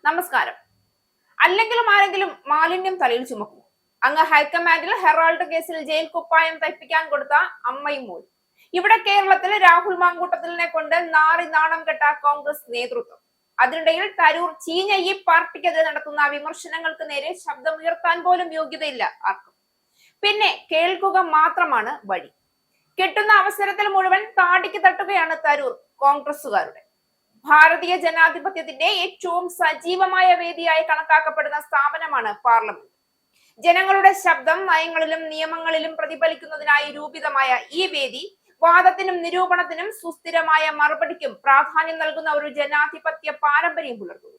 നമസ്കാരം. അല്ലെങ്കിലും ആരെങ്കിലും മാലിന്യം തലയിൽ ചുമക്കും. അങ്ങ് ഹൈക്കമാൻഡിൽ ഹെറാൾഡ് കേസിൽ ജയിൽ കുപ്പായം തയ്പ്പിക്കാൻ കൊടുത്ത അമ്മയും മോൻ. ഇവിടെ കേരളത്തിൽ രാഹുൽ മാങ്കൂട്ടത്തിലിനെ കൊണ്ട് നാറി നാണം കെട്ട കോൺഗ്രസ് നേതൃത്വം. അതിനിടയിൽ തരൂർ ചീഞ്ഞ പാർട്ടിക്കെതിരെ നടത്തുന്ന വിമർശനങ്ങൾക്ക് നേരെ ശബ്ദമുയർത്താൻ പോലും യോഗ്യതയില്ല ആർക്കും. പിന്നെ കേൾക്കുക മാത്രമാണ് വഴി. കിട്ടുന്ന അവസരത്തിൽ മുഴുവൻ താടിക്ക് തട്ടുകയാണ് തരൂർ കോൺഗ്രസുകാരുടെ. ഭാരതീയ ജനാധിപത്യത്തിന്റെ ഏറ്റവും സജീവമായ വേദിയായി കണക്കാക്കപ്പെടുന്ന സ്ഥാപനമാണ് പാർലമെന്റ്. ജനങ്ങളുടെ ശബ്ദം നയങ്ങളിലും നിയമങ്ങളിലും പ്രതിഫലിക്കുന്നതിനായി രൂപിതമായ ഈ വേദി വാദത്തിനും നിരൂപണത്തിനും സുസ്ഥിരമായ മറുപടിക്കും പ്രാധാന്യം നൽകുന്ന ഒരു ജനാധിപത്യ പാരമ്പര്യം പുലർത്തുന്നു.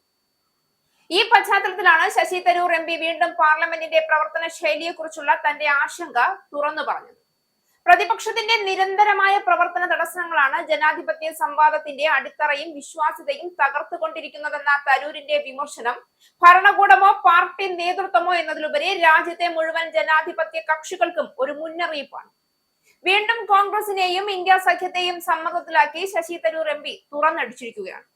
ഈ പശ്ചാത്തലത്തിലാണ് ശശി തരൂർ എം പി വീണ്ടും പാർലമെന്റിന്റെ പ്രവർത്തന ശൈലിയെക്കുറിച്ചുള്ള തന്റെ ആശങ്ക തുറന്നു പറഞ്ഞത്. പ്രതിപക്ഷത്തിന്റെ നിരന്തരമായ പ്രവർത്തന തടസ്സങ്ങളാണ് ജനാധിപത്യ സംവാദത്തിന്റെ അടിത്തറയും വിശ്വാസ്യതയും തകർത്തുകൊണ്ടിരിക്കുന്നതെന്ന തരൂരിന്റെ വിമർശനം ഭരണകൂടമോ പാർട്ടി നേതൃത്വമോ എന്നതിലുപരി രാജ്യത്തെ മുഴുവൻ ജനാധിപത്യ കക്ഷികൾക്കും ഒരു മുന്നറിയിപ്പാണ്. വീണ്ടും കോൺഗ്രസിനെയും ഇന്ത്യ സഖ്യത്തെയും സമ്മർദ്ദത്തിലാക്കി ശശി തരൂർ എം പി തുറന്നടിച്ചിരിക്കുകയാണ്.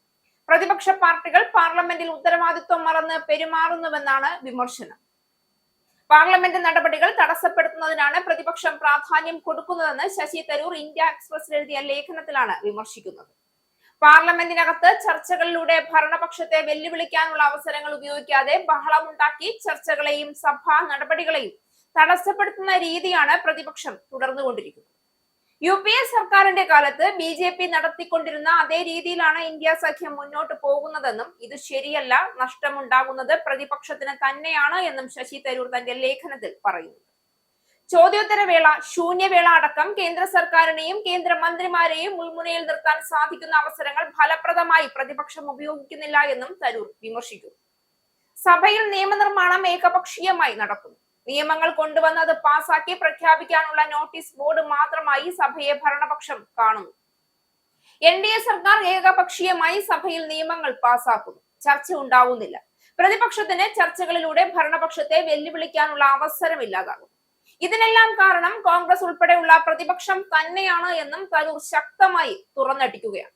പ്രതിപക്ഷ പാർട്ടികൾ പാർലമെന്റിൽ ഉത്തരവാദിത്വം മറന്ന് പെരുമാറുന്നുവെന്നാണ് വിമർശനം. പാർലമെന്റ് നടപടികൾ തടസ്സപ്പെടുത്തുന്നതിനാണ് പ്രതിപക്ഷം പ്രാധാന്യം കൊടുക്കുന്നതെന്ന് ശശി തരൂർ ഇന്ത്യ എക്സ്പ്രസിൽ എഴുതിയ ലേഖനത്തിലാണ് വിമർശിക്കുന്നത്. പാർലമെന്റിനകത്ത് ചർച്ചകളിലൂടെ ഭരണപക്ഷത്തെ വെല്ലുവിളിക്കാനുള്ള അവസരങ്ങൾ ഉപയോഗിക്കാതെ ബഹളമുണ്ടാക്കി ചർച്ചകളെയും സഭാ നടപടികളെയും തടസ്സപ്പെടുത്തുന്ന രീതിയാണ് പ്രതിപക്ഷം തുടർന്നുകൊണ്ടിരിക്കുന്നത്. UPA സർക്കാരിന്റെ കാലത്ത് BJP നടത്തിക്കൊണ്ടിരുന്ന അതേ രീതിയിലാണ് ഇന്ത്യ സഖ്യം മുന്നോട്ട് പോകുന്നതെന്നും ഇത് ശരിയല്ല, നഷ്ടമുണ്ടാകുന്നത് പ്രതിപക്ഷത്തിന് തന്നെയാണ് എന്നും ശശി തരൂർ തന്റെ ലേഖനത്തിൽ പറയുന്നു. ചോദ്യോത്തരവേള, ശൂന്യവേള അടക്കം കേന്ദ്ര സർക്കാരിനെയും കേന്ദ്രമന്ത്രിമാരെയും മുൾമുനയിൽ നിർത്താൻ സാധിക്കുന്ന അവസരങ്ങൾ ഫലപ്രദമായി പ്രതിപക്ഷം ഉപയോഗിക്കുന്നില്ല എന്നും തരൂർ വിമർശിക്കുന്നു. സഭയിൽ നിയമനിർമ്മാണം ഏകപക്ഷീയമായി നടക്കുന്നു. നിയമങ്ങൾ കൊണ്ടുവന്നത് പാസാക്കി പ്രഖ്യാപിക്കാനുള്ള നോട്ടീസ് ബോർഡ് മാത്രമായി സഭയെ ഭരണപക്ഷം കാണുന്നു. NDA സർക്കാർ ഏകപക്ഷീയമായി സഭയിൽ നിയമങ്ങൾ പാസാക്കുന്നു. ചർച്ച ഉണ്ടാവുന്നില്ല. പ്രതിപക്ഷത്തിന് ചർച്ചകളിലൂടെ ഭരണപക്ഷത്തെ വെല്ലുവിളിക്കാനുള്ള അവസരമില്ലാതാകും. ഇതിനെല്ലാം കാരണം കോൺഗ്രസ് ഉൾപ്പെടെയുള്ള പ്രതിപക്ഷം തന്നെയാണ് എന്നും തരൂർ ശക്തമായി തുറന്നടിക്കുകയാണ്.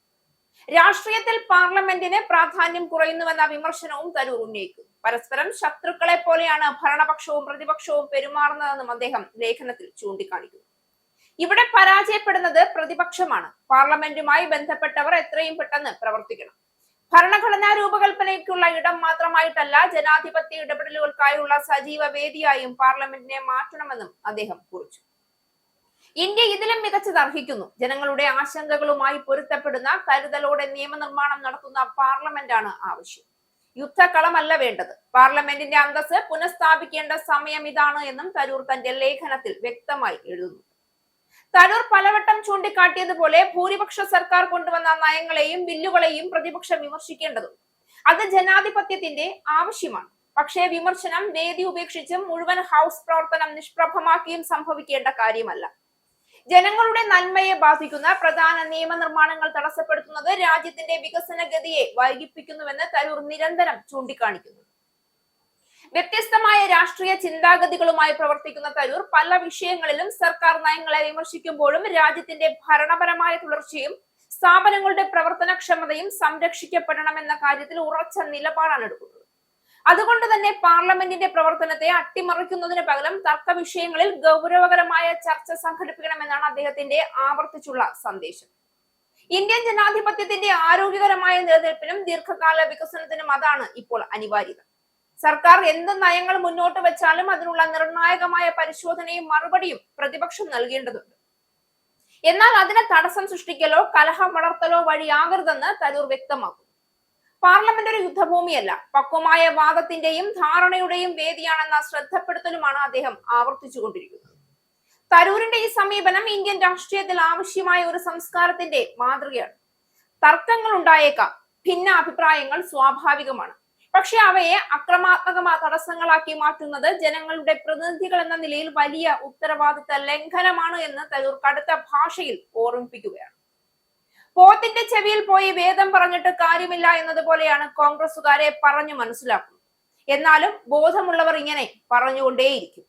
രാഷ്ട്രീയത്തിൽ പാർലമെന്റിന് പ്രാധാന്യം കുറയുന്നുവെന്ന വിമർശനവും തരൂർ ഉന്നയിക്കുന്നു. പരസ്പരം ശത്രുക്കളെ പോലെയാണ് ഭരണപക്ഷവും പ്രതിപക്ഷവും പെരുമാറുന്നതെന്നും അദ്ദേഹം ലേഖനത്തിൽ ചൂണ്ടിക്കാണിക്കുന്നു. ഇവിടെ പരാജയപ്പെടുന്നത് പ്രതിപക്ഷമാണ്. പാർലമെന്റുമായി ബന്ധപ്പെട്ടവർ എത്രയും പെട്ടെന്ന് പ്രവർത്തിക്കണം. ഭരണഘടനാ രൂപകൽപ്പനയ്ക്കുള്ള ഇടം മാത്രമായിട്ടല്ല, ജനാധിപത്യ ഇടപെടലുകൾക്കായുള്ള സജീവ വേദിയായും പാർലമെന്റിനെ മാറ്റണമെന്നും അദ്ദേഹം കുറിച്ചു. ഇന്ത്യ ഇതിലും മികച്ചത് അർഹിക്കുന്നു. ജനങ്ങളുടെ ആശങ്കകളുമായി പൊരുത്തപ്പെടുന്ന കരുതലോടെ നിയമനിർമ്മാണം നടത്തുന്ന പാർലമെന്റാണ് ആവശ്യം. യുദ്ധക്കളമല്ല വേണ്ടത്. പാർലമെന്റിന്റെ അന്തസ്സ് പുനഃസ്ഥാപിക്കേണ്ട സമയം ഇതാണ് എന്നും തരൂർ തന്റെ ലേഖനത്തിൽ വ്യക്തമായി എഴുതുന്നു. തരൂർ പലവട്ടം ചൂണ്ടിക്കാട്ടിയതുപോലെ ഭൂരിപക്ഷ സർക്കാർ കൊണ്ടുവന്ന നയങ്ങളെയും ബില്ലുകളെയും പ്രതിപക്ഷം വിമർശിക്കേണ്ടതുണ്ട്. അത് ജനാധിപത്യത്തിന്റെ ആവശ്യമാണ്. പക്ഷേ വിമർശനം വേദി ഉപേക്ഷിച്ചും മുഴുവൻ ഹൗസ് പ്രവർത്തനം നിഷ്പ്രഭമാക്കിയും സംഭവിക്കേണ്ട കാര്യമല്ല. ജനങ്ങളുടെ നന്മയെ ബാധിക്കുന്ന പ്രധാന നിയമനിർമ്മാണങ്ങൾ തടസ്സപ്പെടുത്തുന്നത് രാജ്യത്തിന്റെ വികസന ഗതിയെ വൈകിപ്പിക്കുന്നുവെന്ന് തരൂർ നിരന്തരം ചൂണ്ടിക്കാണിക്കുന്നു. വ്യത്യസ്തമായ രാഷ്ട്രീയ ചിന്താഗതികളുമായി പ്രവർത്തിക്കുന്ന തരൂർ പല വിഷയങ്ങളിലും സർക്കാർ നയങ്ങളെ വിമർശിക്കുമ്പോഴും രാജ്യത്തിന്റെ ഭരണപരമായ തുടർച്ചയും സ്ഥാപനങ്ങളുടെ പ്രവർത്തനക്ഷമതയും സംരക്ഷിക്കപ്പെടണമെന്ന കാര്യത്തിൽ ഉറച്ച നിലപാടാണ് എടുക്കുന്നത്. അതുകൊണ്ട് തന്നെ പാർലമെന്റിന്റെ പ്രവർത്തനത്തെ അട്ടിമറിക്കുന്നതിന് പകരം തർക്ക വിഷയങ്ങളിൽ ഗൗരവകരമായ ചർച്ച സംഘടിപ്പിക്കണമെന്നാണ് അദ്ദേഹത്തിന്റെ ആവർത്തിച്ചുള്ള സന്ദേശം. ഇന്ത്യൻ ജനാധിപത്യത്തിന്റെ ആരോഗ്യകരമായ നിലനിൽപ്പിനും ദീർഘകാല വികസനത്തിനും അതാണ് ഇപ്പോൾ അനിവാര്യത. സർക്കാർ എന്ത് നയങ്ങൾ മുന്നോട്ട് വെച്ചാലും അതിനുള്ള നിർണായകമായ പരിശോധനയും മറുപടിയും പ്രതിപക്ഷം നൽകേണ്ടതുണ്ട്. എന്നാൽ അതിന് തടസ്സം സൃഷ്ടിക്കലോ കലഹം വളർത്തലോ വഴിയാകരുതെന്ന് തരൂർ വ്യക്തമാക്കുന്നു. പാർലമെന്റ് ഒരു യുദ്ധഭൂമിയല്ല, പക്വമായ വാദത്തിന്റെയും ധാരണയുടെയും വേദിയാണെന്ന ശ്രദ്ധപ്പെടുത്തലുമാണ് അദ്ദേഹം ആവർത്തിച്ചുകൊണ്ടിരിക്കുന്നത്. തരൂരിന്റെ ഈ സമീപനം ഇന്ത്യൻ രാഷ്ട്രീയത്തിൽ ആവശ്യമായ ഒരു സംസ്കാരത്തിന്റെ മാതൃകയാണ്. തർക്കങ്ങൾ ഉണ്ടായേക്കാം, ഭിന്ന അഭിപ്രായങ്ങൾ സ്വാഭാവികമാണ്. പക്ഷെ അവയെ അക്രമാത്മക തടസ്സങ്ങളാക്കി മാറ്റുന്നത് ജനങ്ങളുടെ പ്രതിനിധികൾ എന്ന നിലയിൽ വലിയ ഉത്തരവാദിത്ത ലംഘനമാണ് എന്ന് തരൂർ കടുത്ത ഭാഷയിൽ ഓർമ്മിപ്പിക്കുകയാണ്. പോത്തിന്റെ ചെവിയിൽ പോയി വേദം പറഞ്ഞിട്ട് കാര്യമില്ല എന്നതുപോലെയാണ് കോൺഗ്രസുകാരെ പറഞ്ഞു മനസ്സിലാക്കുന്നത്. എന്നാലും ബോധമുള്ളവർ ഇങ്ങനെ പറഞ്ഞുകൊണ്ടേയിരിക്കും.